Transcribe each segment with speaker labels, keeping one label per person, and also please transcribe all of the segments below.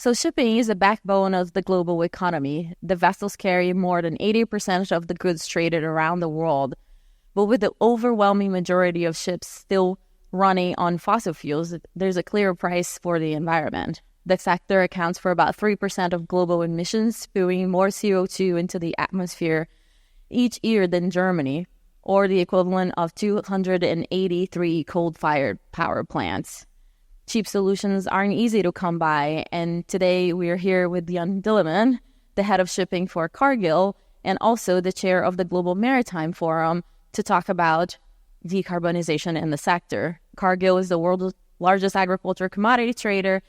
Speaker 1: So shipping is the backbone of the global economy. The vessels carry more than 80% of the goods traded around the world. But with the overwhelming majority of ships still running on fossil fuels, there's a clear price for the environment. The sector accounts for about 3% of global emissions, spewing more CO2 into the atmosphere each year than Germany, or the equivalent of 283 coal-fired power plants. Cheap solutions aren't easy to come by, and today we are here with Jan Dieleman, the head of shipping for Cargill, and also the chair of the Global Maritime Forum, to talk about decarbonization in the sector. Cargill is the world's largest agriculture commodity trader,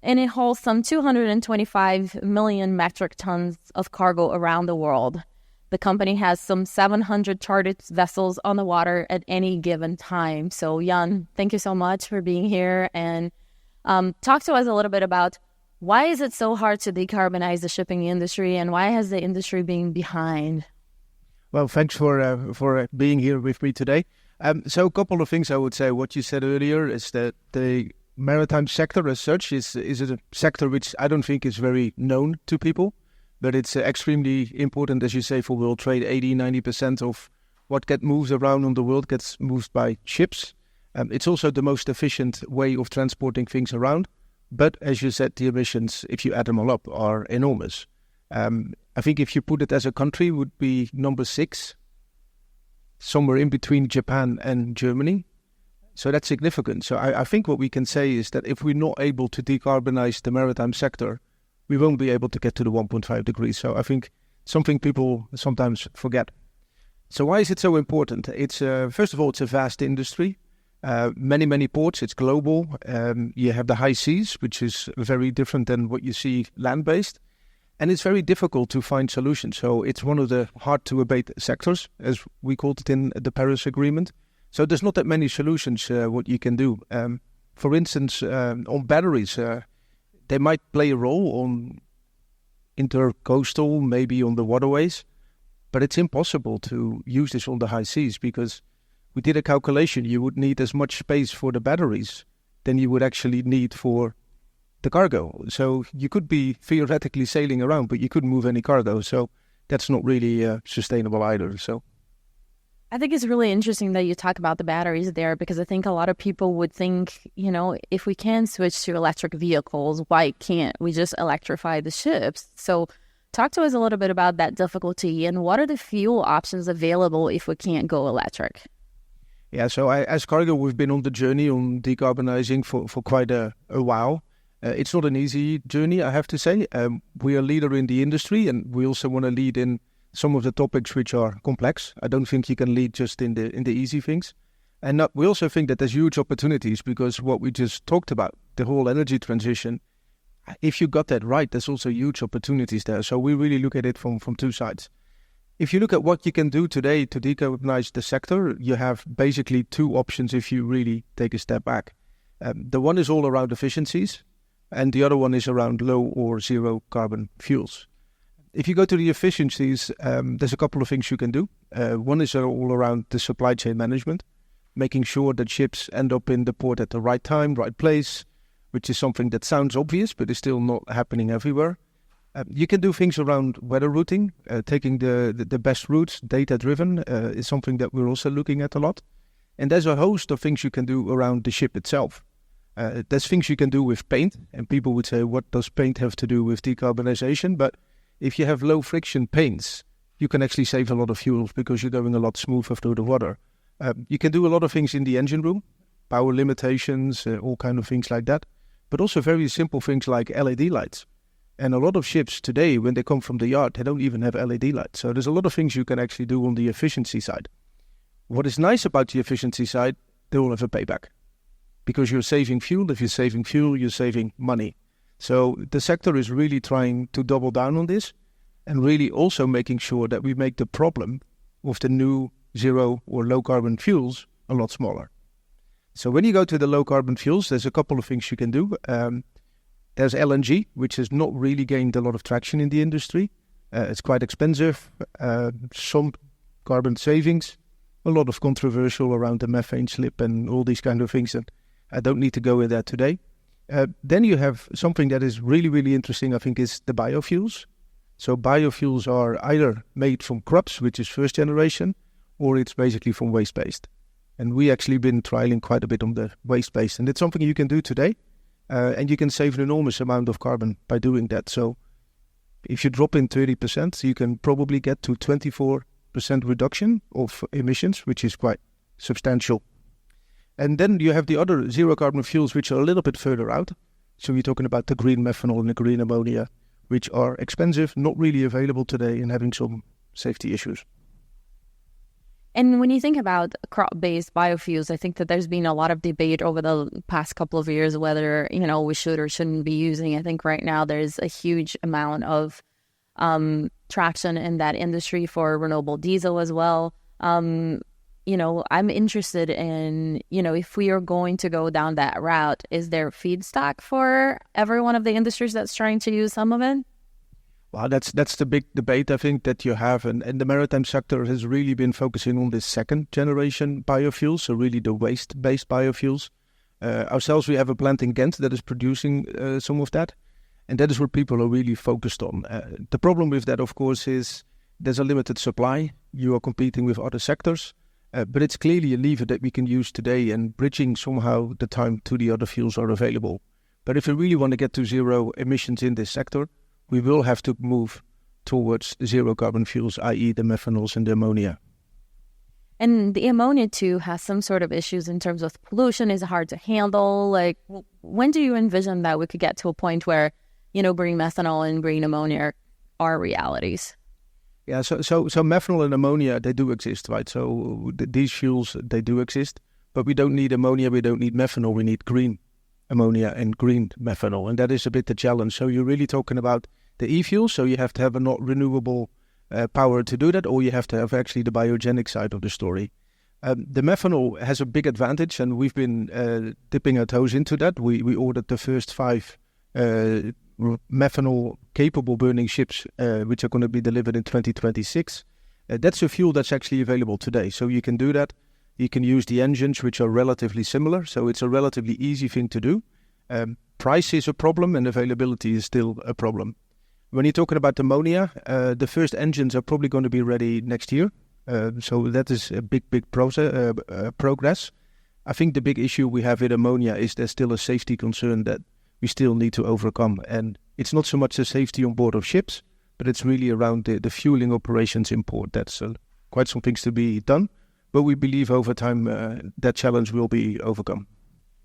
Speaker 1: and it holds some 225 million metric tons of cargo around the world. The company has some 700 chartered vessels on the water at any given time. So, Jan, thank you so much for being here. And talk to us a little bit about why is it so hard to decarbonize the shipping industry, and why has the industry been behind?
Speaker 2: Well, thanks for being here with me today. So a couple of things I would say. What you said earlier is that the maritime sector as such is a sector which I don't think is very known to people. But it's extremely important, as you say, for world trade. 80-90% of what gets moved around on the world gets moved by ships. It's also the most efficient way of transporting things around. But as you said, the emissions, if you add them all up, are enormous. I think if you put it as a country, would be number 6, somewhere in between Japan and Germany. So that's significant. So I think what we can say is that if we're not able to decarbonize the maritime sector, we won't be able to get to the 1.5 degrees. So I think something people sometimes forget. So why is it so important? It's first of all, it's a vast industry. Many ports. It's global. You have the high seas, which is very different than what you see land-based. And it's very difficult to find solutions. So it's one of the hard-to-abate sectors, as we called it in the Paris Agreement. So there's not that many solutions what you can do. For instance, on batteries, they might play a role on intercoastal, maybe on the waterways, but it's impossible to use this on the high seas because we did a calculation. You would need as much space for the batteries than you would actually need for the cargo. So you could be theoretically sailing around, but you couldn't move any cargo. So that's not really sustainable either. So
Speaker 1: I think it's really interesting that you talk about the batteries there, because I think a lot of people would think, if we can switch to electric vehicles, why can't we just electrify the ships? So talk to us a little bit about that difficulty and what are the fuel options available if we can't go electric?
Speaker 2: Yeah, so as Cargill, we've been on the journey on decarbonizing for quite a while. It's not an easy journey, I have to say. We are a leader in the industry, and we also want to lead in some of the topics which are complex. I don't think you can lead just in the easy things. And we also think that there's huge opportunities because what we just talked about, the whole energy transition, if you got that right, there's also huge opportunities there. So we really look at it from 2 sides. If you look at what you can do today to decarbonize the sector, you have basically 2 options if you really take a step back. The one is all around efficiencies, and the other one is around low or zero carbon fuels. If you go to the efficiencies, there's a couple of things you can do. One is all around the supply chain management, making sure that ships end up in the port at the right time, right place, which is something that sounds obvious, but is still not happening everywhere. You can do things around weather routing, taking the best routes, data-driven, is something that we're also looking at a lot. And there's a host of things you can do around the ship itself. There's things you can do with paint, and people would say, what does paint have to do with decarbonization? But if you have low friction paints, you can actually save a lot of fuel because you're going a lot smoother through the water. You can do a lot of things in the engine room, power limitations, all kind of things like that, but also very simple things like LED lights. And a lot of ships today, when they come from the yard, they don't even have LED lights. So there's a lot of things you can actually do on the efficiency side. What is nice about the efficiency side, they all have a payback. Because you're saving fuel. If you're saving fuel, you're saving money. So the sector is really trying to double down on this and really also making sure that we make the problem of the new zero or low carbon fuels a lot smaller. So when you go to the low carbon fuels, there's a couple of things you can do. There's LNG, which has not really gained a lot of traction in the industry. It's quite expensive, some carbon savings, a lot of controversial around the methane slip and all these kind of things. And I don't need to go in there today. Then you have something that is really, really interesting, I think, is the biofuels. So biofuels are either made from crops, which is first generation, or it's basically from waste-based. And we actually been trialing quite a bit on the waste-based. And it's something you can do today. And you can save an enormous amount of carbon by doing that. So if you drop in 30%, you can probably get to 24% reduction of emissions, which is quite substantial. And then you have the other zero carbon fuels, which are a little bit further out. So we're talking about the green methanol and the green ammonia, which are expensive, not really available today, and having some safety issues.
Speaker 1: And when you think about crop-based biofuels, I think that there's been a lot of debate over the past couple of years whether, we should or shouldn't be using. I think right now there's a huge amount of traction in that industry for renewable diesel as well. I'm interested in, if we are going to go down that route, is there feedstock for every one of the industries that's trying to use some of it?
Speaker 2: Well, that's the big debate, I think, that you have. And the maritime sector has really been focusing on this second generation biofuels, so really the waste-based biofuels. Ourselves, we have a plant in Ghent that is producing some of that. And that is what people are really focused on. The problem with that, of course, is there's a limited supply. You are competing with other sectors. But it's clearly a lever that we can use today and bridging somehow the time to the other fuels are available. But if we really want to get to zero emissions in this sector, we will have to move towards zero carbon fuels, i.e. the methanols and the ammonia.
Speaker 1: And the ammonia too has some sort of issues in terms of pollution. Is hard to handle? Like, when do you envision that we could get to a point where, green methanol and green ammonia are realities?
Speaker 2: Yeah, so methanol and ammonia, they do exist, right? So these fuels, they do exist, but we don't need ammonia, we don't need methanol, we need green ammonia and green methanol, and that is a bit the challenge. So you're really talking about the e-fuels, so you have to have a not renewable power to do that, or you have to have actually the biogenic side of the story. The methanol has a big advantage, and we've been dipping our toes into that. We ordered the first 5 methanol capable burning ships, which are going to be delivered in 2026. That's a fuel that's actually available today, so you can do that. You can use the engines, which are relatively similar, so it's a relatively easy thing to do. Price is a problem, and availability is still a problem. When you're talking about ammonia, the first engines are probably going to be ready next year, so that is a big progress. I think the big issue we have with ammonia is there's still a safety concern that we still need to overcome. And it's not so much the safety on board of ships, but it's really around the fueling operations in port. That's quite some things to be done. But we believe over time that challenge will be overcome.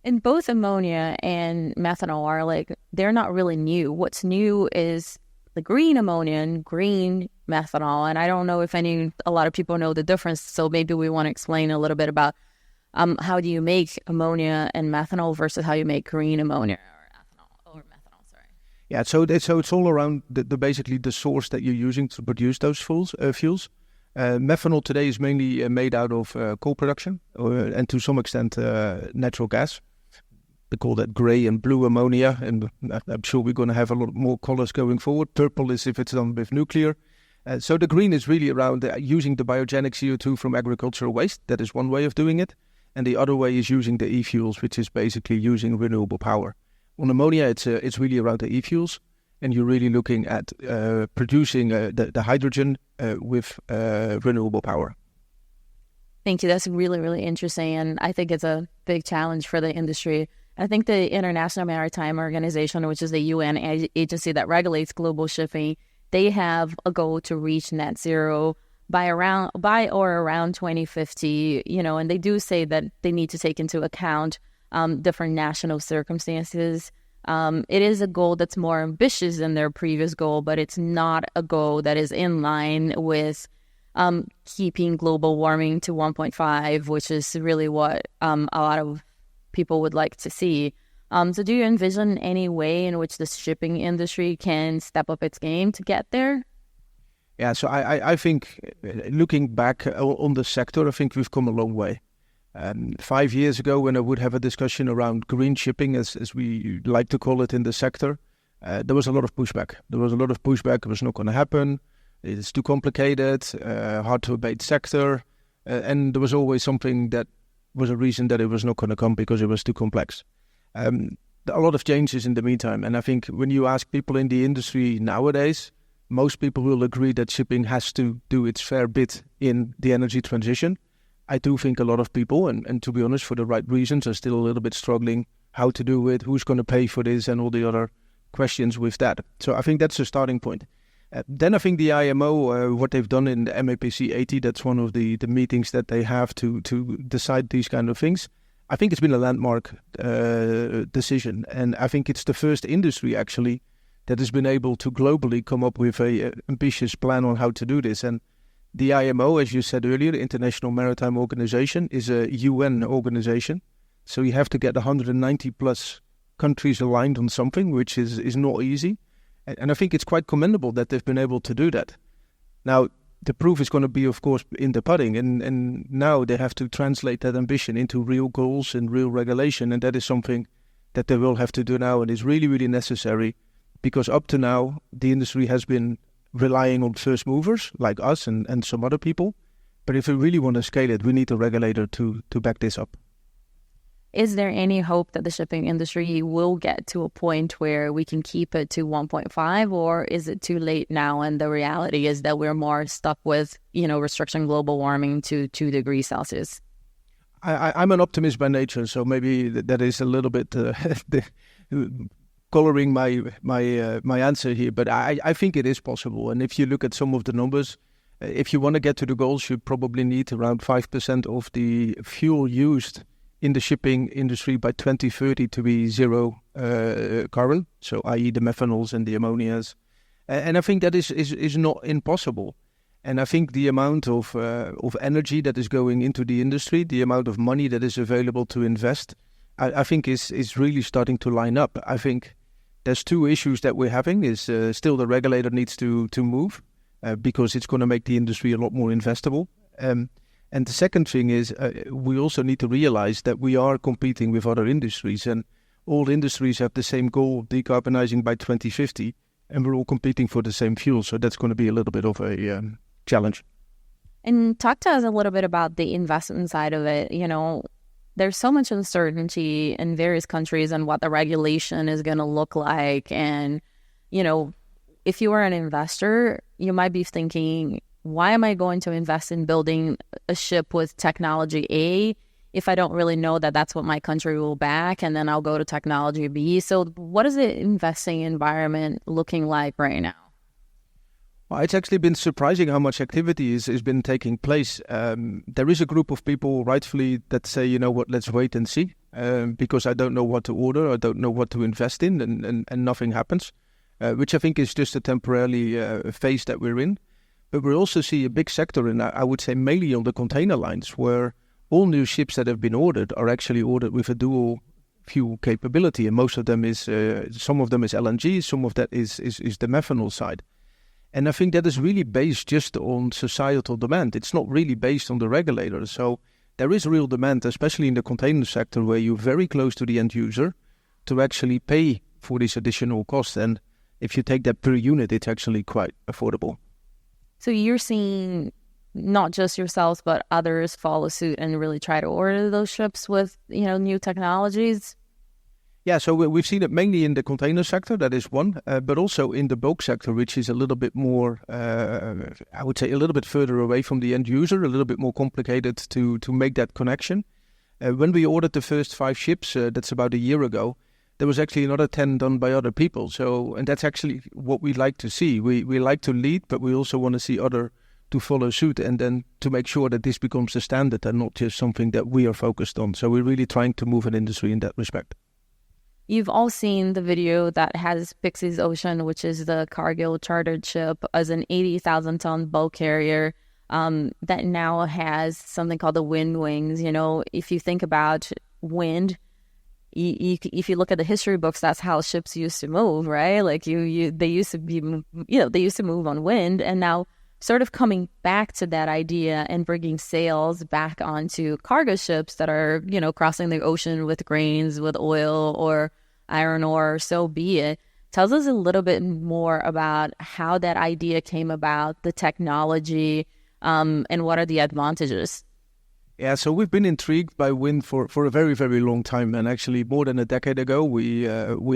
Speaker 1: And both ammonia and methanol are they're not really new. What's new is the green ammonia and green methanol. And I don't know if a lot of people know the difference. So maybe we want to explain a little bit about how do you make ammonia and methanol versus how you make green ammonia.
Speaker 2: Yeah, so it's all around basically the source that you're using to produce those fuels. Methanol today is mainly made out of coal production and to some extent natural gas. They call that grey and blue ammonia, and I'm sure we're going to have a lot more colors going forward. Purple is if it's done with nuclear. So the green is really around using the biogenic CO2 from agricultural waste. That is one way of doing it. And the other way is using the e-fuels, which is basically using renewable power. On ammonia, it's really around the e-fuels, and you're really looking at producing the hydrogen with renewable power.
Speaker 1: Thank you. That's really, really interesting, and I think it's a big challenge for the industry. I think the International Maritime Organization, which is the UN agency that regulates global shipping, they have a goal to reach net zero by or around 2050. And they do say that they need to take into account different national circumstances. It is a goal that's more ambitious than their previous goal, but it's not a goal that is in line with keeping global warming to 1.5, which is really what a lot of people would like to see. So do you envision any way in which the shipping industry can step up its game to get there?
Speaker 2: Yeah, so I think looking back on the sector, I think we've come a long way. 5 years ago, when I would have a discussion around green shipping, as we like to call it in the sector, there was a lot of pushback. It was not going to happen. It's too complicated, hard to abate sector. And there was always something that was a reason that it was not going to come because it was too complex. a lot of changes in the meantime. And I think when you ask people in the industry nowadays, most people will agree that shipping has to do its fair bit in the energy transition. I do think a lot of people, and to be honest, for the right reasons, are still a little bit struggling how to do it, who's going to pay for this, and all the other questions with that. So I think that's a starting point. Then I think the IMO, what they've done in the MEPC 80, that's one of the meetings that they have to decide these kind of things. I think it's been a landmark decision, and I think it's the first industry actually that has been able to globally come up with a ambitious plan on how to do this. And the IMO, as you said earlier, the International Maritime Organization, is a UN organization. So you have to get 190 plus countries aligned on something, which is not easy. And I think it's quite commendable that they've been able to do that. Now, the proof is going to be, of course, in the pudding. And now they have to translate that ambition into real goals and real regulation. And that is something that they will have to do now, and is really, really necessary, because up to now, the industry has been relying on first movers like us and some other people. But if we really want to scale it, we need a regulator to back this up.
Speaker 1: Is there any hope that the shipping industry will get to a point where we can keep it to 1.5, or is it too late now and the reality is that we're more stuck with, restriction global warming to 2 degrees Celsius?
Speaker 2: I'm an optimist by nature, so maybe that is a little bit coloring my answer here, but I think it is possible. And if you look at some of the numbers, if you want to get to the goals, you probably need around 5% of the fuel used in the shipping industry by 2030 to be zero carbon, so i.e. the methanols and the ammonias. And I think that is not impossible. And I think the amount of energy that is going into the industry, the amount of money that is available to invest, I think is really starting to line up. I think there's 2 issues that we're having. Is still the regulator needs to move because it's going to make the industry a lot more investable. And the second thing is we also need to realize that we are competing with other industries, and all industries have the same goal of decarbonizing by 2050, and we're all competing for the same fuel. So that's going to be a little bit of a challenge.
Speaker 1: And talk to us a little bit about the investment side of it. There's so much uncertainty in various countries on what the regulation is going to look like. And, if you are an investor, you might be thinking, why am I going to invest in building a ship with technology A if I don't really know that that's what my country will back, and then I'll go to technology B? So what is the investing environment looking like right now?
Speaker 2: Well, it's actually been surprising how much activity has been taking place. There is a group of people rightfully that say, let's wait and see, because I don't know what to order, I don't know what to invest in, and nothing happens, which I think is just a temporary phase that we're in. But we also see a big sector, and I would say mainly on the container lines, where all new ships that have been ordered are actually ordered with a dual fuel capability, and most of them is some of them is LNG, some of that is the methanol side. And I think that is really based just on societal demand. It's not really based on the regulator. So there is real demand, especially in the container sector, where you're very close to the end user to actually pay for this additional cost. And if you take that per unit, it's actually quite affordable.
Speaker 1: So you're seeing not just yourselves, but others follow suit and really try to order those ships with, new technologies?
Speaker 2: Yeah, so we've seen it mainly in the container sector, that is one, but also in the bulk sector, which is a little bit more, I would say a little bit further away from the end user, a little bit more complicated to make that connection. When we ordered the first 5 ships, that's about a year ago, there was actually another 10 done by other people. So, and that's actually what we like to see. We like to lead, but we also want to see other to follow suit, and then to make sure that this becomes the standard and not just something that we are focused on. So we're really trying to move an industry in that respect.
Speaker 1: You've all seen the video that has Pixie's Ocean, which is the Cargill chartered ship, as an 80,000-ton bulk carrier that now has something called the wind wings. If you think about wind, if you look at the history books, that's how ships used to move, right? Like they used to be, they used to move on wind, and now sort of coming back to that idea and bringing sails back onto cargo ships that are, crossing the ocean with grains, with oil or iron ore, so be it. Tells us a little bit more about how that idea came about, the technology, and what are the advantages.
Speaker 2: Yeah, so we've been intrigued by wind for a very, very long time. And actually, more than a decade ago, we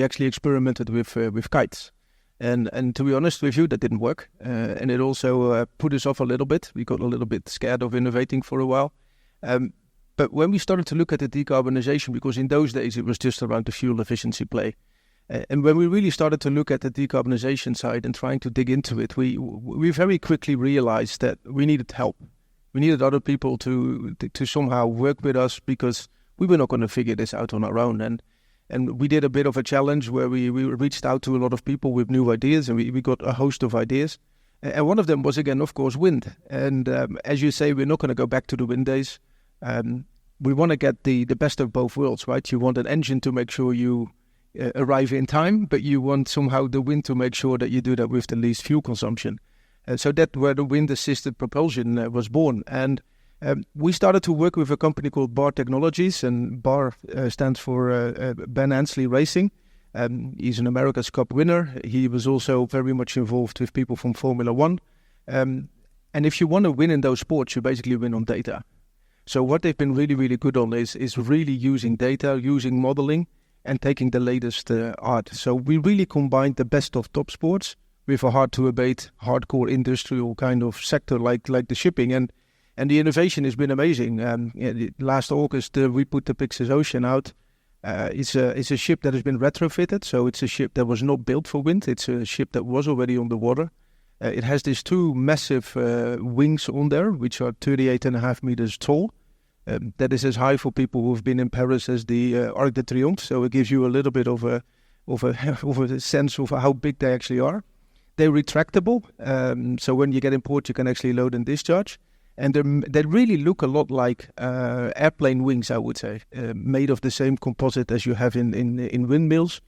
Speaker 2: actually experimented with kites. And to be honest with you, that didn't work. And it also put us off a little bit. We got a little bit scared of innovating for a while. But when we started to look at the decarbonization, because in those days it was just around the fuel efficiency play. And when we really started to look at the decarbonization side and trying to dig into it, we very quickly realized that we needed help. We needed other people to somehow work with us, because we were not going to figure this out on our own. And we did a bit of a challenge where we reached out to a lot of people with new ideas, and we got a host of ideas. And one of them was, again, of course, wind. And as you say, we're not going to go back to the wind days. We want to get the best of both worlds, right? You want an engine to make sure you arrive in time, but you want somehow the wind to make sure that you do that with the least fuel consumption. So that's where the wind-assisted propulsion was born. And we started to work with a company called BAR Technologies, and BAR stands for Ben Ansley Racing. He's an America's Cup winner. He was also very much involved with people from Formula One. And if you want to win in those sports, you basically win on data. So what they've been really, really good on is really using data, using modeling, and taking the latest art. So we really combined the best of top sports with a hard-to-abate, hardcore industrial kind of sector like the shipping. And the innovation has been amazing. Last August, we put the Pyxis Ocean out. It's a ship that has been retrofitted, so it's a ship that was not built for wind. It's a ship that was already on the water. It has these two massive wings on there, which are 38.5 meters tall. That is as high for people who've been in Paris as the Arc de Triomphe. So it gives you a little bit of a sense of how big they actually are. They're retractable, so when you get in port, you can actually load and discharge. And they really look a lot like airplane wings, I would say, made of the same composite as you have in windmills.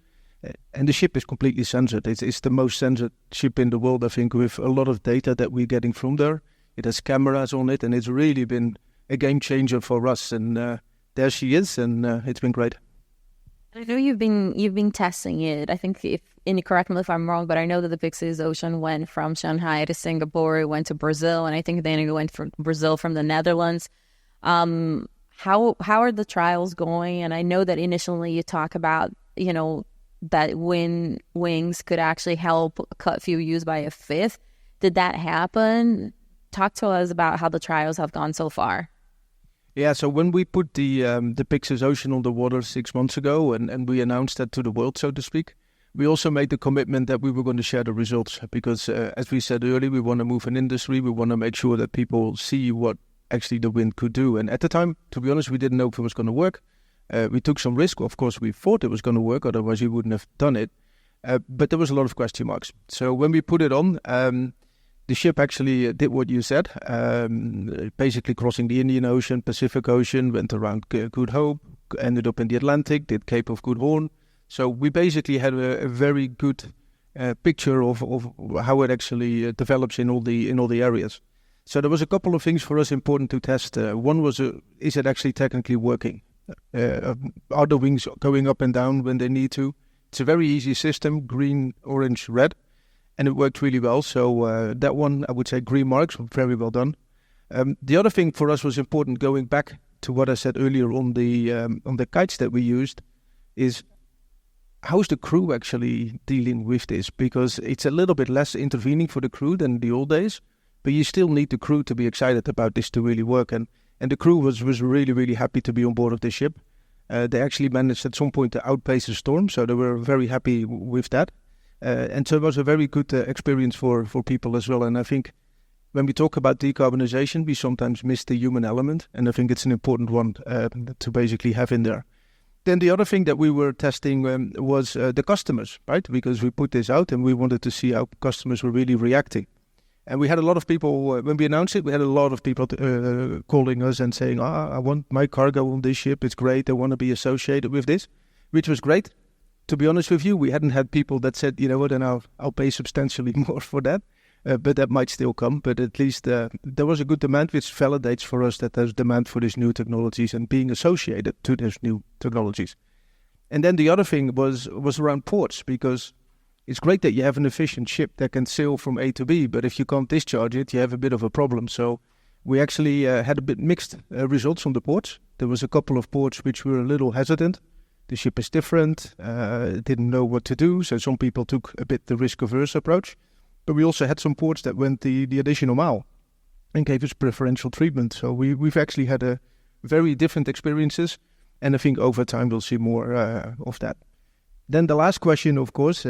Speaker 2: And the ship is completely censored. It's the most censored ship in the world, I think, with a lot of data that we're getting from there. It has cameras on it, and it's really been a game changer for us. And there she is, and it's been great.
Speaker 1: I know you've been testing it. I think, and correct me if I'm wrong, but I know that the Pyxis Ocean went from Shanghai to Singapore, it went to Brazil, and I think then it went from Brazil from the Netherlands. How are the trials going? And I know that initially you talk about, that wind wings could actually help cut fuel use by a fifth. Did that happen? Talk to us about how the trials have gone so far.
Speaker 2: Yeah, so when we put the Pyxis Ocean on the water 6 months ago, and we announced that to the world, so to speak, we also made the commitment that we were going to share the results, because as we said earlier, we want to move an industry. We want to make sure that people see what actually the wind could do. And at the time, to be honest, we didn't know if it was going to work. We took some risk. Of course, we thought it was going to work, otherwise we wouldn't have done it. But there was a lot of question marks. So when we put it on, the ship actually did what you said, basically crossing the Indian Ocean, Pacific Ocean, went around Good Hope, ended up in the Atlantic, did Cape of Good Horn. So we basically had a very good picture of how it actually develops in all the areas. So there was a couple of things for us important to test. One was, is it actually technically working? Are the wings going up and down when they need to? It's a very easy system, green, orange, red, and it worked really well. So that one, I would say, green marks, very well done. The other thing for us was important, going back to what I said earlier on the kites that we used, is how's the crew actually dealing with this? Because it's a little bit less intervening for the crew than the old days, but you still need the crew to be excited about this to really work. And the crew was really, really happy to be on board of this ship. They actually managed at some point to outpace the storm, so they were very happy with that. And so it was a very good experience for people as well. And I think when we talk about decarbonization, we sometimes miss the human element, and I think it's an important one to basically have in there. Then the other thing that we were testing was the customers, right? Because we put this out and we wanted to see how customers were really reacting. And we had a lot of people, when we announced it, we had a lot of people calling us and saying, I want my cargo on this ship. It's great. I want to be associated with this, which was great. To be honest with you, we hadn't had people that said, you know what, and I'll pay substantially more for that. But that might still come. But at least there was a good demand, which validates for us that there's demand for these new technologies and being associated to these new technologies. And then the other thing was around ports, because it's great that you have an efficient ship that can sail from A to B, but if you can't discharge it, you have a bit of a problem. So We actually had a bit mixed results on the ports. There was a couple of ports which were a little hesitant. The ship is different, didn't know what to do, so some people took a bit the risk-averse approach. But we also had some ports that went the additional mile and gave us preferential treatment. So we've actually had a very different experiences, and I think over time we'll see more of that. Then the last question, of course,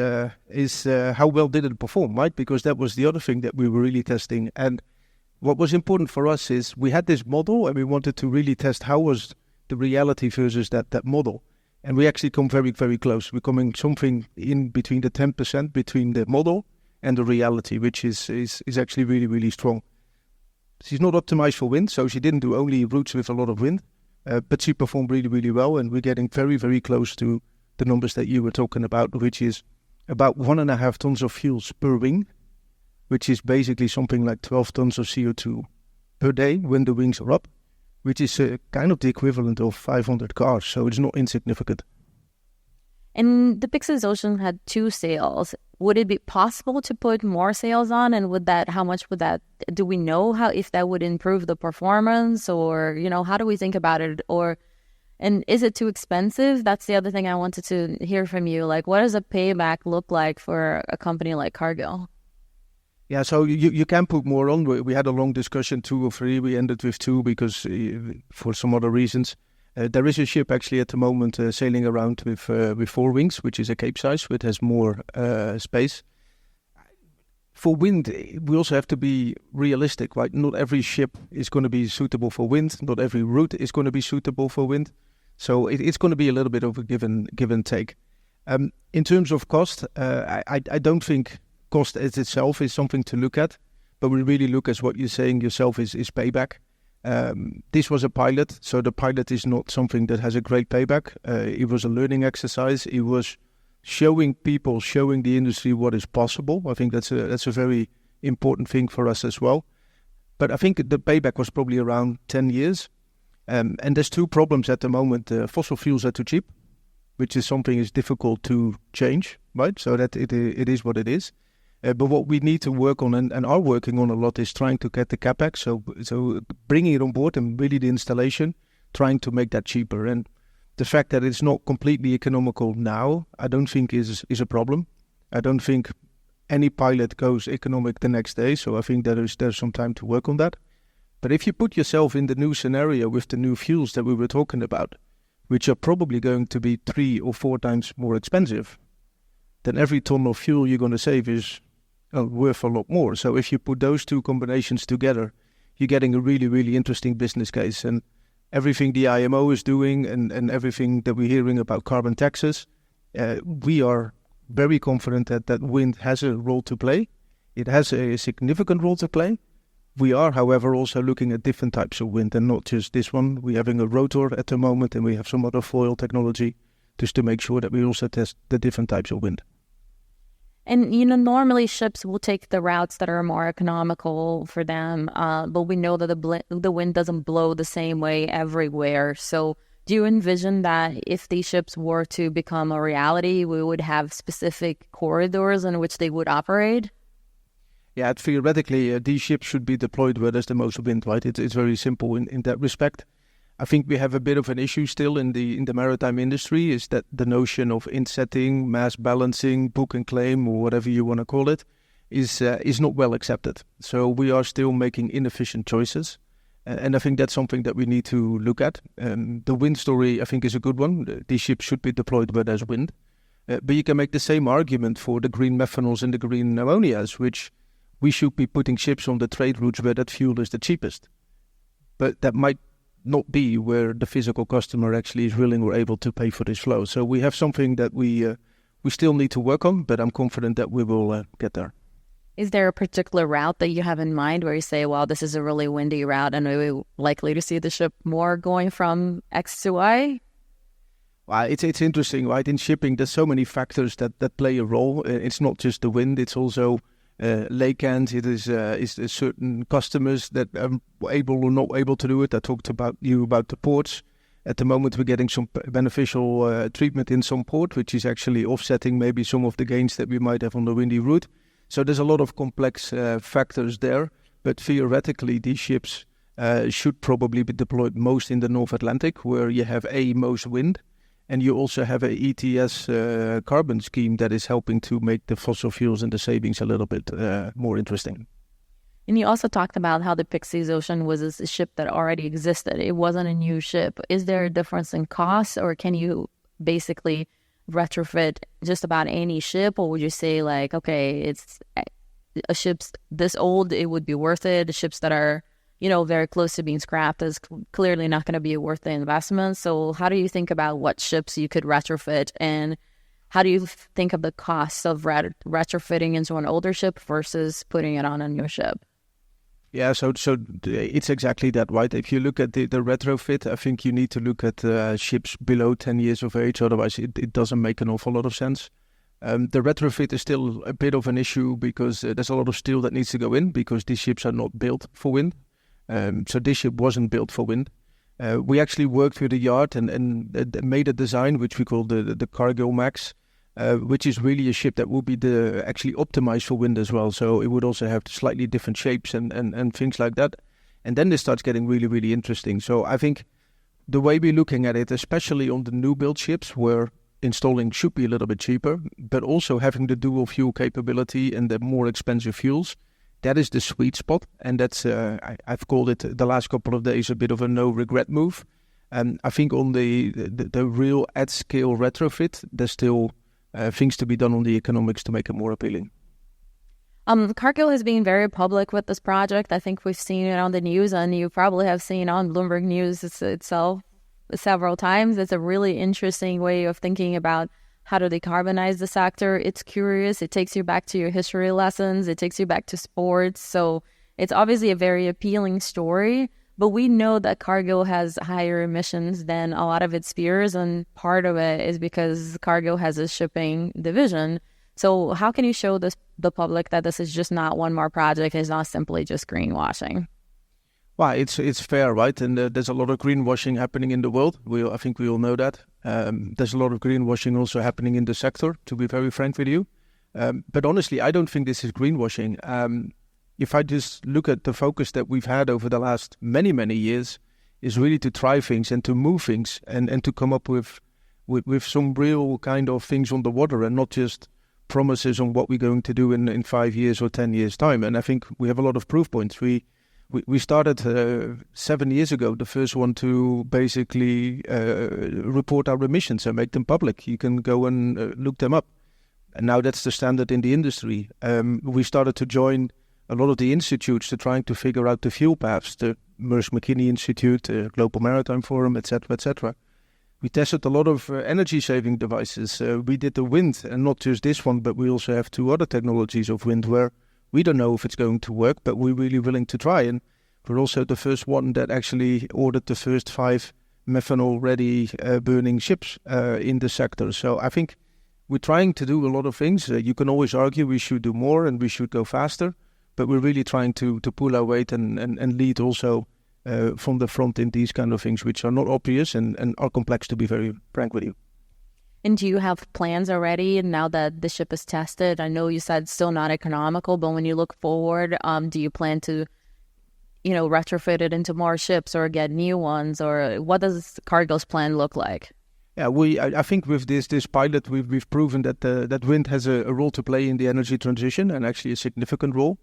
Speaker 2: is how well did it perform, right? Because that was the other thing that we were really testing. And what was important for us is we had this model and we wanted to really test how was the reality versus that model. And we actually come very, very close. We're coming something in between the 10% between the model and the reality, which is actually really, really strong. She's not optimized for wind, so she didn't do only routes with a lot of wind, but she performed really, really well. And we're getting very, very close to the numbers that you were talking about, which is about 1.5 tons of fuels per wing, which is basically something like 12 tons of CO2 per day when the wings are up, which is kind of the equivalent of 500 cars, so it's not insignificant.
Speaker 1: And the Pyxis Ocean had 2 sails. Would it be possible to put more sails on? And how much would that, do we know if that would improve the performance, or, how do we think about it? And is it too expensive? That's the other thing I wanted to hear from you. Like, what does a payback look like for a company like Cargill?
Speaker 2: Yeah, so you can put more on. We had a long discussion, 2 or 3. We ended with 2 because for some other reasons. There is a ship actually at the moment sailing around with 4 wings, which is a Capesize, which has more space. For wind, we also have to be realistic, right? Not every ship is going to be suitable for wind. Not every route is going to be suitable for wind. So it's going to be a little bit of a give and take. In terms of cost, I don't think cost as itself is something to look at, but we really look at what you're saying yourself is payback. This was a pilot, so the pilot is not something that has a great payback. It was a learning exercise. It was showing the industry what is possible. I think that's a very important thing for us as well. But I think the payback was probably around 10 years. And there's 2 problems at the moment. Fossil fuels are too cheap, which is something is difficult to change, right? So that it is what it is. But what we need to work on and are working on a lot is trying to get the capex, so bringing it on board and really the installation, trying to make that cheaper. And the fact that it's not completely economical now, I don't think is a problem. I don't think any pilot goes economic the next day, so I think there's some time to work on that. But if you put yourself in the new scenario with the new fuels that we were talking about, which are probably going to be 3 or 4 times more expensive, then every ton of fuel you're going to save is worth a lot more. So if you put those 2 combinations together, you're getting a really, really interesting business case. And everything the IMO is doing and everything that we're hearing about carbon taxes, we are very confident that wind has a role to play. It has a significant role to play. We are, however, also looking at different types of wind and not just this one. We're having a rotor at the moment and we have some other foil technology just to make sure that we also test the different types of wind.
Speaker 1: And, normally ships will take the routes that are more economical for them, but we know that the wind doesn't blow the same way everywhere. So do you envision that if these ships were to become a reality, we would have specific corridors in which they would operate?
Speaker 2: Yeah, theoretically, these ships should be deployed where there's the most wind, right? It's very simple in that respect. I think we have a bit of an issue still in the maritime industry, is that the notion of insetting, mass balancing, book and claim, or whatever you want to call it, is not well accepted. So we are still making inefficient choices. And I think that's something that we need to look at. The wind story, I think, is a good one. These ships should be deployed where there's wind. But you can make the same argument for the green methanols and the green ammonias, which we should be putting ships on the trade routes where that fuel is the cheapest. But that might not be where the physical customer actually is willing or able to pay for this flow. So we have something that we still need to work on, but I'm confident that we will get there.
Speaker 1: Is there a particular route that you have in mind where you say, well, this is a really windy route and we're likely to see the ship more going from X to Y?
Speaker 2: Well, it's interesting, right? In shipping, there's so many factors that play a role. It's not just the wind, it's also lake ends. It is certain customers that are able or not able to do it. I talked about the ports. At the moment, we're getting some beneficial treatment in some port, which is actually offsetting maybe some of the gains that we might have on the windy route. So there's a lot of complex factors there. But theoretically, these ships should probably be deployed most in the North Atlantic, where you have most wind, and you also have a ETS carbon scheme that is helping to make the fossil fuels and the savings a little bit more interesting.
Speaker 1: And you also talked about how the Pyxis Ocean was a ship that already existed. It wasn't a new ship. Is there a difference in cost, or can you basically retrofit just about any ship? Or would you say, like, okay, it's a ship's this old, it would be worth it. The ships that are, very close to being scrapped is clearly not going to be worth the investment. So how do you think about what ships you could retrofit, and how do you think of the cost of retrofitting into an older ship versus putting it on a new ship?
Speaker 2: Yeah, so it's exactly that, right? If you look at the retrofit, I think you need to look at ships below 10 years of age. Otherwise, it doesn't make an awful lot of sense. The retrofit is still a bit of an issue because there's a lot of steel that needs to go in because these ships are not built for wind. So this ship wasn't built for wind. We actually worked with the yard and made a design which we call the Cargill Max, which is really a ship that would be actually optimized for wind as well. So it would also have slightly different shapes and things like that. And then this starts getting really, really interesting. So I think the way we're looking at it, especially on the new build ships where installing should be a little bit cheaper, but also having the dual fuel capability and the more expensive fuels, that is the sweet spot. And that's, I've called it the last couple of days a bit of a no regret move. And I think on the real at scale retrofit, there's still things to be done on the economics to make it more appealing.
Speaker 1: Cargill has been very public with this project. I think we've seen it on the news, and you probably have seen on Bloomberg News itself several times. It's a really interesting way of thinking about how to decarbonize the sector. It's curious. It takes you back to your history lessons. It takes you back to sports. So it's obviously a very appealing story. But we know that Cargill has higher emissions than a lot of its peers, and part of it is because Cargill has a shipping division. So how can you show the public that this is just not one more project, it's not simply just greenwashing?
Speaker 2: Well, it's fair, right? And there's a lot of greenwashing happening in the world. I think we all know that. There's a lot of greenwashing also happening in the sector, to be very frank with you. But honestly, I don't think this is greenwashing. If I just look at the focus that we've had over the last many, many years, is really to try things and to move things and to come up with some real kind of things on the water and not just promises on what we're going to do in 5 years or 10 years' time. And I think we have a lot of proof points. We started 7 years ago, the first one to basically report our emissions and make them public. You can go and look them up. And now that's the standard in the industry. We started to join a lot of the institutes to trying to figure out the fuel paths, the Merck McKinney Institute, the Global Maritime Forum, etc., etc. We tested a lot of energy-saving devices. We did the wind, and not just this one, but we also have 2 other technologies of wind where we don't know if it's going to work, but we're really willing to try. And we're also the first one that actually ordered the first 5 methanol-ready burning ships in the sector. So I think we're trying to do a lot of things. You can always argue we should do more and we should go faster, but we're really trying to pull our weight and lead also from the front in these kind of things, which are not obvious and are complex, to be very frank with you.
Speaker 1: And do you have plans already now that the ship is tested? I know you said it's still not economical, but when you look forward, do you plan to, retrofit it into more ships or get new ones? Or what does Cargill's plan look like?
Speaker 2: Yeah, I think with this pilot, we've proven that wind has a role to play in the energy transition, and actually a significant role.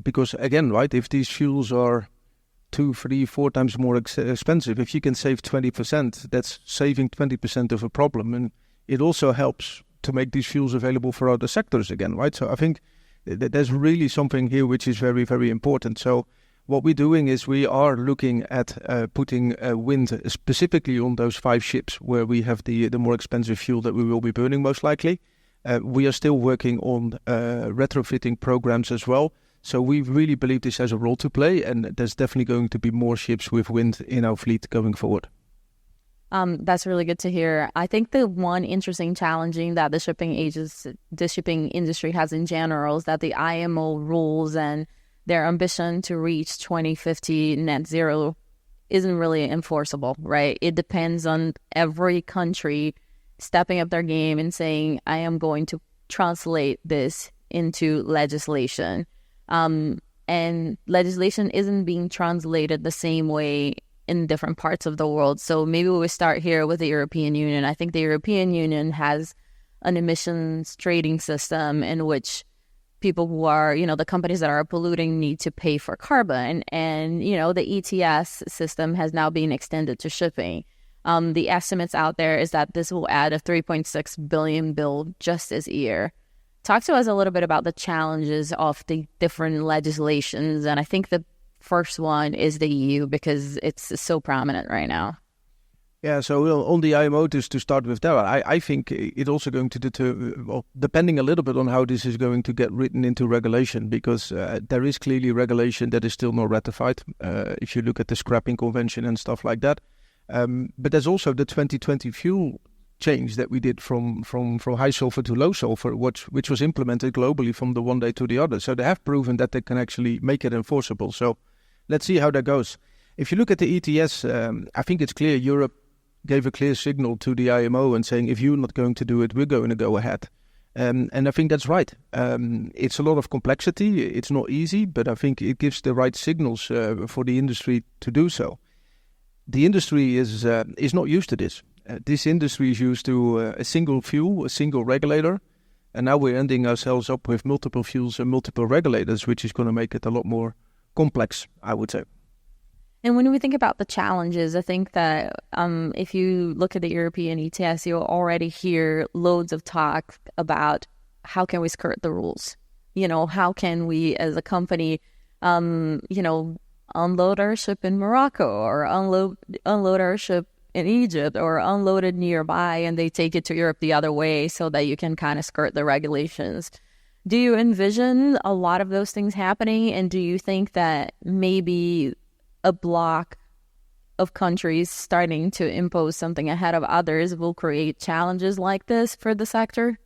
Speaker 2: Because again, right, if these fuels are 2, 3, 4 times more expensive, if you can save 20%, that's saving 20% of a problem. And it also helps to make these fuels available for other sectors again, right? So I think that there's really something here which is very, very important. So what we're doing is we are looking at putting wind specifically on those 5 ships where we have the more expensive fuel that we will be burning most likely. We are still working on retrofitting programs as well. So we really believe this has a role to play, and there's definitely going to be more ships with wind in our fleet going forward.
Speaker 1: That's really good to hear. I think the one interesting challenging that the shipping industry has in general is that the IMO rules and their ambition to reach 2050 net zero isn't really enforceable, right? It depends on every country stepping up their game and saying, I am going to translate this into legislation. and legislation isn't being translated the same way in different parts of the world. So maybe we start here with the European Union. I think the European Union has an emissions trading system in which people who are, the companies that are polluting need to pay for carbon. And, the ETS system has now been extended to shipping. The estimates out there is that this will add a 3.6 billion bill just this year. Talk to us a little bit about the challenges of the different legislations. And I think the first one is the EU because it's so prominent right now.
Speaker 2: Yeah, so on the IMO, to start with that, I think it's also going to deter, depending a little bit on how this is going to get written into regulation, because there is clearly regulation that is still not ratified, if you look at the scrapping convention and stuff like that. But there's also the 2020 fuel change that we did from high sulfur to low sulfur, which was implemented globally from the one day to the other. So they have proven that they can actually make it enforceable. So let's see how that goes. If you look at the ETS, I think it's clear Europe gave a clear signal to the IMO and saying, if you're not going to do it, we're going to go ahead. And I think that's right. It's a lot of complexity. It's not easy, but I think it gives the right signals for the industry to do so. The industry is not used to this. This industry is used to a single fuel, a single regulator, and now we're ending ourselves up with multiple fuels and multiple regulators, which is going to make it a lot more complex, I would say.
Speaker 1: And when we think about the challenges, I think that if you look at the European ETS, you'll already hear loads of talk about how can we skirt the rules? How can we as a company, unload our ship in Morocco or unload our ship in Egypt or unload it nearby and they take it to Europe the other way so that you can kind of skirt the regulations. Do you envision a lot of those things happening? And do you think that maybe a block of countries starting to impose something ahead of others will create challenges like this for the sector?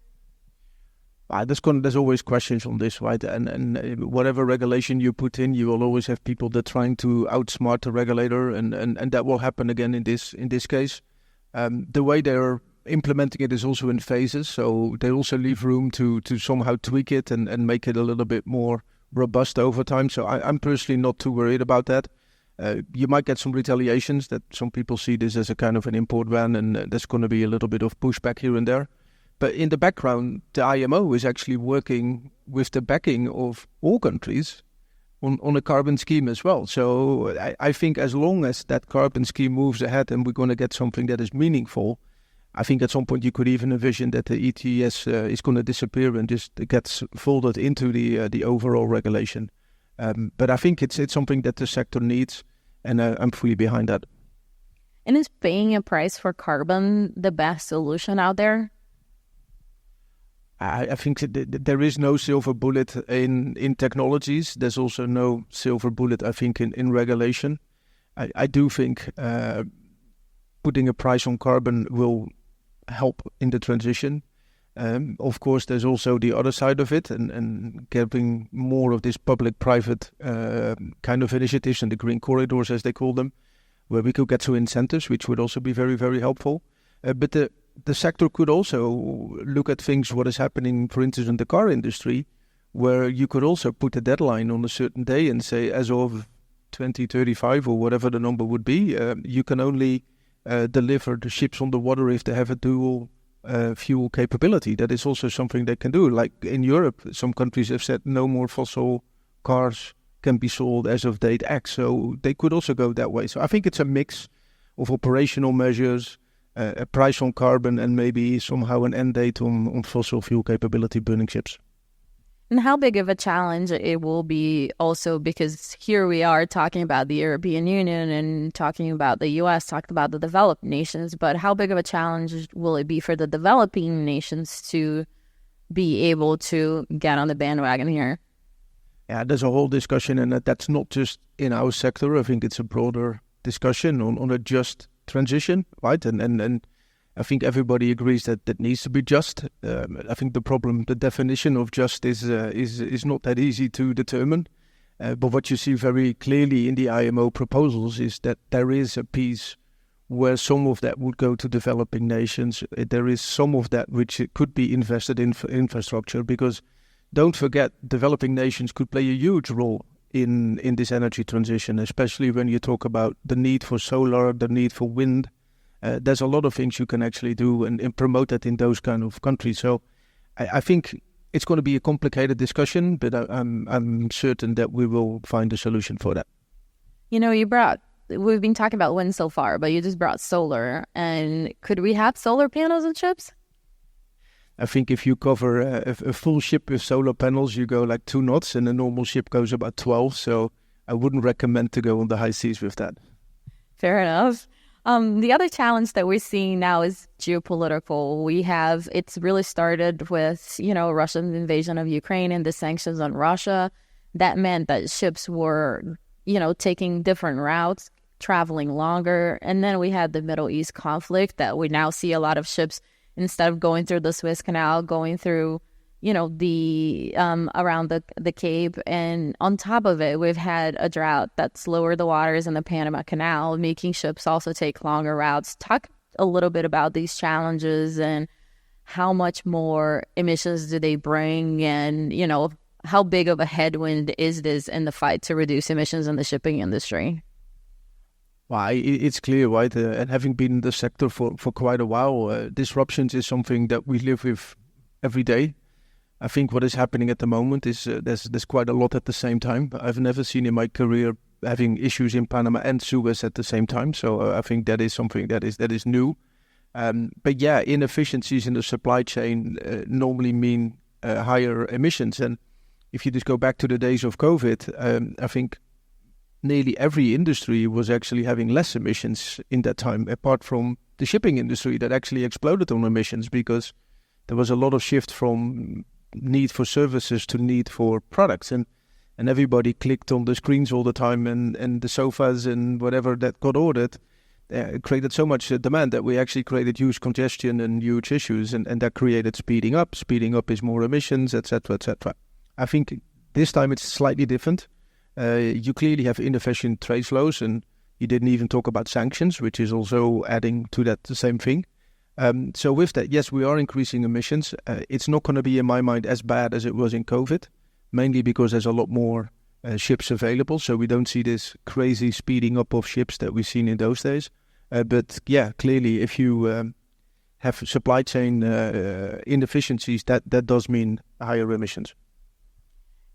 Speaker 2: There's always questions on this, right? And whatever regulation you put in, you will always have people that are trying to outsmart the regulator, and that will happen again in this case. The way they're implementing it is also in phases, so they also leave room to somehow tweak it and make it a little bit more robust over time. So I'm personally not too worried about that. You might get some retaliations that some people see this as a kind of an import ban, and there's going to be a little bit of pushback here and there. But in the background, the IMO is actually working with the backing of all countries on a carbon scheme as well. So I think as long as that carbon scheme moves ahead and we're going to get something that is meaningful, I think at some point you could even envision that the ETS is going to disappear and just gets folded into the overall regulation. But I think it's something that the sector needs, and I'm fully behind that.
Speaker 1: And is paying a price for carbon the best solution out there?
Speaker 2: I think there is no silver bullet in technologies. There's also no silver bullet, I think, in regulation. I do think putting a price on carbon will help in the transition. Of course, there's also the other side of it, and getting more of this public-private kind of initiatives and the green corridors, as they call them, where we could get some incentives, which would also be very, very helpful. But the sector could also look at things, what is happening, for instance, in the car industry, where you could also put a deadline on a certain day and say, as of 2035 or whatever the number would be, you can only deliver the ships on the water if they have a dual fuel capability. That is also something they can do. Like in Europe, some countries have said no more fossil cars can be sold as of date X. So they could also go that way. So I think it's a mix of operational measures, a price on carbon, and maybe somehow an end date on fossil fuel capability burning ships.
Speaker 1: And how big of a challenge it will be also, because here we are talking about the European Union and talking about the US, talking about the developed nations, but how big of a challenge will it be for the developing nations to be able to get on the bandwagon here?
Speaker 2: Yeah, there's a whole discussion, and that's not just in our sector. I think it's a broader discussion on a just transition, right? And I think everybody agrees that needs to be just. I think the definition of just is not that easy to determine. But what you see very clearly in the IMO proposals is that there is a piece where some of that would go to developing nations. There is some of that which could be invested in infrastructure, because don't forget, developing nations could play a huge role in this energy transition, especially when you talk about the need for solar, the need for wind. There's a lot of things you can actually do and promote that in those kind of countries. So I think it's going to be a complicated discussion, but I'm certain that we will find a solution for that.
Speaker 1: We've been talking about wind so far, but you just brought solar. And could we have solar panels on ships?
Speaker 2: I think if you cover a full ship with solar panels, you go like 2 knots, and a normal ship goes about 12. So I wouldn't recommend to go on the high seas with that.
Speaker 1: Fair enough. The other challenge that we're seeing now is geopolitical. It's really started with, Russia's invasion of Ukraine and the sanctions on Russia. That meant that ships were, taking different routes, traveling longer. And then we had the Middle East conflict that we now see a lot of ships, instead of going through the Suez Canal, going through, around the Cape. And on top of it, we've had a drought that's lowered the waters in the Panama Canal, making ships also take longer routes. Talk a little bit about these challenges and how much more emissions do they bring, and, how big of a headwind is this in the fight to reduce emissions in the shipping industry?
Speaker 2: Well, it's clear, right? And having been in the sector for quite a while, disruptions is something that we live with every day. I think what is happening at the moment is there's quite a lot at the same time. I've never seen in my career having issues in Panama and Suez at the same time. So I think that is something that is new. But yeah, inefficiencies in the supply chain normally mean higher emissions. And if you just go back to the days of COVID, I think nearly every industry was actually having less emissions in that time, apart from the shipping industry that actually exploded on emissions because there was a lot of shift from need for services to need for products. And everybody clicked on the screens all the time, and the sofas and whatever that got ordered created so much demand that we actually created huge congestion and huge issues, and that created speeding up. Speeding up is more emissions, etc., etc. I think this time it's slightly different. You clearly have inefficient trade flows, and you didn't even talk about sanctions, which is also adding to that the same thing. So with that, yes, we are increasing emissions. It's not going to be, in my mind, as bad as it was in COVID, mainly because there's a lot more ships available. So we don't see this crazy speeding up of ships that we've seen in those days. But yeah, clearly, if you have supply chain inefficiencies, that does mean higher emissions.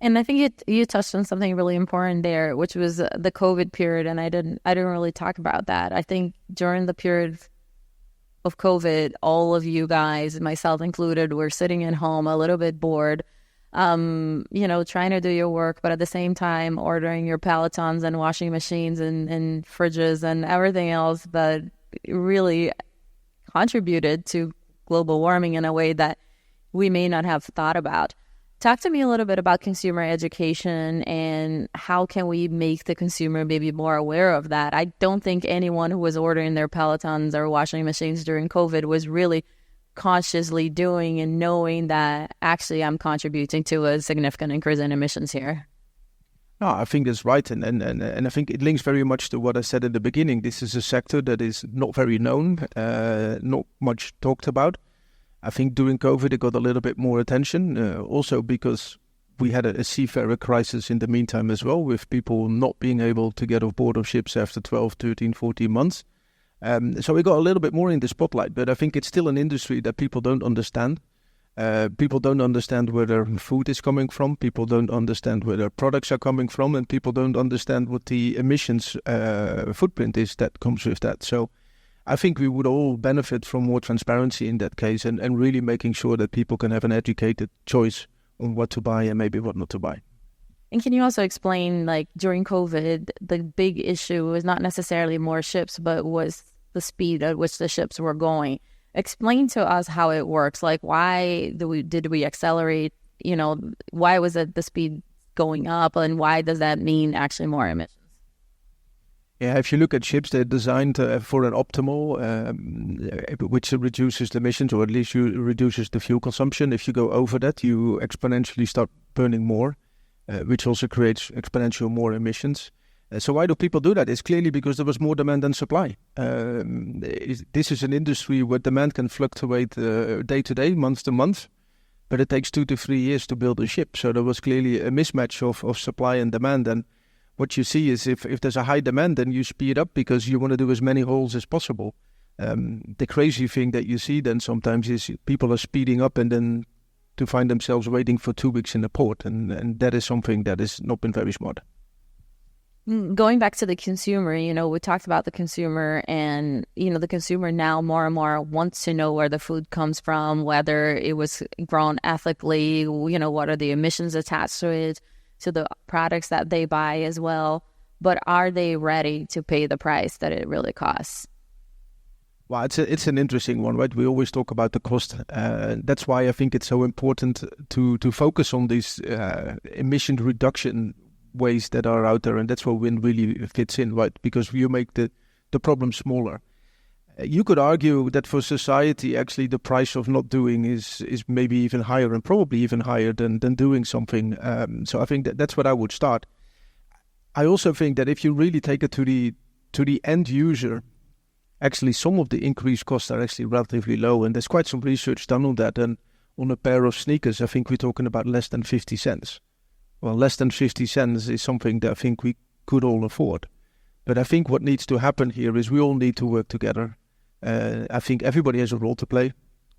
Speaker 1: And I think you touched on something really important there, which was the COVID period, and I didn't really talk about that. I think during the period of COVID, all of you guys, myself included, were sitting at home a little bit bored, trying to do your work, but at the same time ordering your Pelotons and washing machines and fridges and everything else that really contributed to global warming in a way that we may not have thought about. Talk to me a little bit about consumer education and how can we make the consumer maybe more aware of that. I don't think anyone who was ordering their Pelotons or washing machines during COVID was really consciously doing and knowing that actually I'm contributing to a significant increase in emissions here.
Speaker 2: No, I think that's right. And I think it links very much to what I said at the beginning. This is a sector that is not very known, not much talked about. I think during COVID, it got a little bit more attention, also because we had a seafarer crisis in the meantime as well, with people not being able to get off board of ships after 12, 13, 14 months. So we got a little bit more in the spotlight, but I think it's still an industry that people don't understand. People don't understand where their food is coming from. People don't understand where their products are coming from, and people don't understand what the emissions footprint is that comes with that. So I think we would all benefit from more transparency in that case, and really making sure that people can have an educated choice on what to buy and maybe what not to buy.
Speaker 1: And can you also explain, like during COVID, the big issue was not necessarily more ships, but was the speed at which the ships were going? Explain to us how it works. Like, why did we accelerate? Why was it the speed going up, and why does that mean actually more emissions?
Speaker 2: Yeah, if you look at ships, they're designed for an optimal, which reduces the emissions, or at least reduces the fuel consumption. If you go over that, you exponentially start burning more, which also creates exponential more emissions. So why do people do that? It's clearly because there was more demand than supply. This is an industry where demand can fluctuate day to day, month to month. but it takes 2 to 3 years to build a ship. So there was clearly a mismatch of supply and demand. And what you see is if there's a high demand, then you speed up because you want to do as many holes as possible. The crazy thing that you see then sometimes is people are speeding up and then to find themselves waiting for 2 weeks in the port. And that is something that has not been very smart.
Speaker 1: Going back to the consumer, we talked about the consumer and, the consumer now more and more wants to know where the food comes from, whether it was grown ethically, what are the emissions attached to it, to the products that they buy as well. But are they ready to pay the price that it really costs?
Speaker 2: Well, it's an interesting one, right? We always talk about the cost. That's why I think it's so important to focus on these emission reduction ways that are out there, and that's where wind really fits in, right? Because you make the problem smaller. You could argue that for society, actually, the price of not doing is maybe even higher, and probably even higher than doing something. So I think that's what I would start. I also think that if you really take it to the end user, actually some of the increased costs are actually relatively low, and there's quite some research done on that. And on a pair of sneakers, I think we're talking about less than 50 cents. Well, less than 50 cents is something that I think we could all afford. But I think what needs to happen here is we all need to work together. I think everybody has a role to play.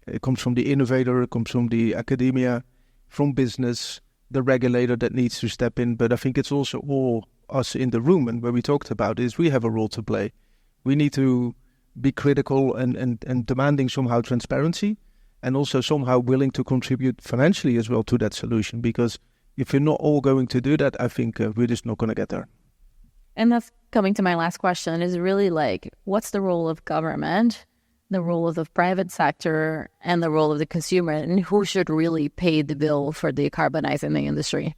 Speaker 2: It comes from the innovator, it comes from the academia, from business, the regulator that needs to step in. But I think it's also all us in the room, and where we talked about is we have a role to play. We need to be critical and demanding somehow transparency, and also somehow willing to contribute financially as well to that solution, because if you're not all going to do that, I think we're just not going to get there.
Speaker 1: And that's coming to my last question, is really what's the role of government, the role of the private sector, and the role of the consumer, and who should really pay the bill for decarbonizing the industry?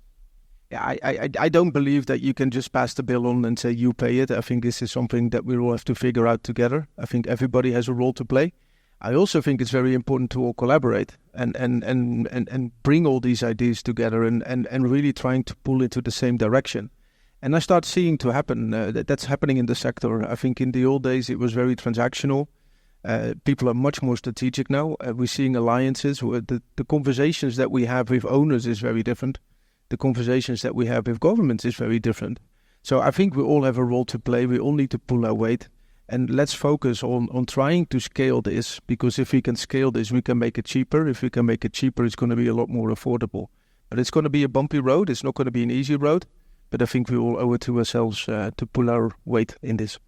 Speaker 2: Yeah, I don't believe that you can just pass the bill on and say you pay it. I think this is something that we all have to figure out together. I think everybody has a role to play. I also think it's very important to all collaborate and bring all these ideas together and really trying to pull into the same direction. And I start seeing to happen that's happening in the sector. I think in the old days it was very transactional. People are much more strategic now. We're seeing alliances. The conversations that we have with owners is very different. The conversations that we have with governments is very different. So I think we all have a role to play. We all need to pull our weight. And let's focus on trying to scale this, because if we can scale this, we can make it cheaper. If we can make it cheaper, it's going to be a lot more affordable. But it's going to be a bumpy road. It's not going to be an easy road. But I think we all owe it to ourselves to pull our weight in this.